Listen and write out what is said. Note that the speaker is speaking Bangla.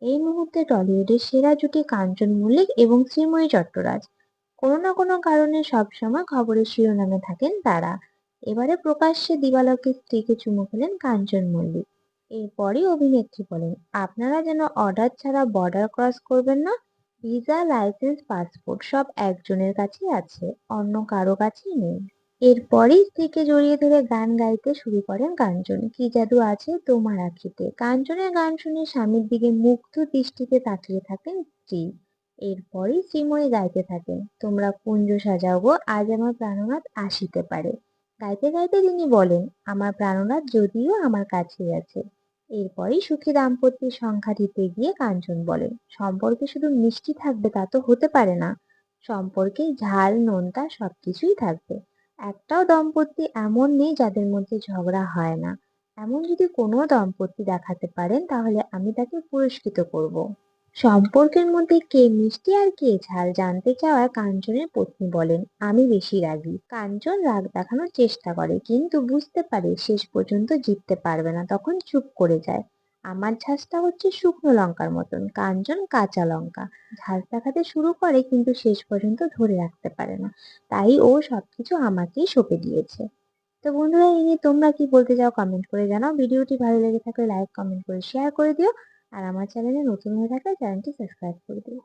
এই মুহূর্তে টলিউডের সেরা জুটি কাঞ্চন মল্লিক এবং শ্রীময়ী চট্টরাজ। কোনো না কোনো কারণে সবসময় খবরের শিরোনামে থাকেন তারা। এবারে প্রকাশ্যে দিবালোকের স্ত্রীকে চুমু খেলেন কাঞ্চন মল্লিক। এরপরই অভিনেত্রী বলেন, আপনারা যেন অর্ডার ছাড়া বর্ডার ক্রস করবেন না। ভিসা, লাইসেন্স, পাসপোর্ট সব একজনের কাছেই আছে, অন্য কারো কাছেই নেই। এরপরই স্ত্রীকে জড়িয়ে ধরে গান গাইতে শুরু করেন কাঞ্চন। কি জাদু আছে তোমার আঁখিতে। কাঞ্চনের গান শুনে স্বামীর দিকে মুগ্ধ দৃষ্টিতে তাকিয়ে থাকেন স্ত্রী। এরপরই শ্রীময়ী গাইতে থাকেন, তোমরা কুঞ্জ সাজাও গো, আজ আমার প্রাণনাথ আসিতে পারে। গাইতে গাইতে তিনি বলেন, আমার প্রাণনাথ যদিও আমার কাছেই আছে। এরপরই সুখী দাম্পত্যের সংখ্যা দিতে গিয়ে কাঞ্চন বলেন, সম্পর্কে শুধু মিষ্টি থাকবে তা তো হতে পারে না, সম্পর্কে ঝাল নোনতা সবকিছুই থাকবে। একটাও দম্পতি এমন নেই যাদের মধ্যে ঝগড়া হয় না। এমন যদি কোনো দম্পতি দেখাতে পারেন তাহলে আমি তাকে পুরস্কৃত করব। সম্পর্কের মধ্যে কে মিষ্টি আর কে ঝাল জানতে চাওয়ায় কাঞ্চনের পত্নী বলেন, আমি বেশি রাগী। কাঞ্চন রাগ দেখানোর চেষ্টা করে কিন্তু বুঝতে পারে শেষ পর্যন্ত জিততে পারবে না, তখন চুপ করে যায়। আমার ঝাঁজটা হচ্ছে শুকনো লঙ্কার মতন, কাঞ্চন কাঁচা লঙ্কা। ঝাঁজ দেখাতে শুরু করে কিন্তু শেষ পর্যন্ত ধরে রাখতে পারে না, তাই ও সবকিছু আমাকেই সঁপে দিয়েছে। তো বন্ধুরা, এই নিয়ে তোমরা কি বলতে চাও কমেন্ট করে জানাও। ভিডিওটি ভালো লেগে থাকলে লাইক কমেন্ট করে শেয়ার করে দিও। আর আমার চ্যানেলে নতুন হয়ে থাকলে চ্যানেলটি সাবস্ক্রাইব করে দিও।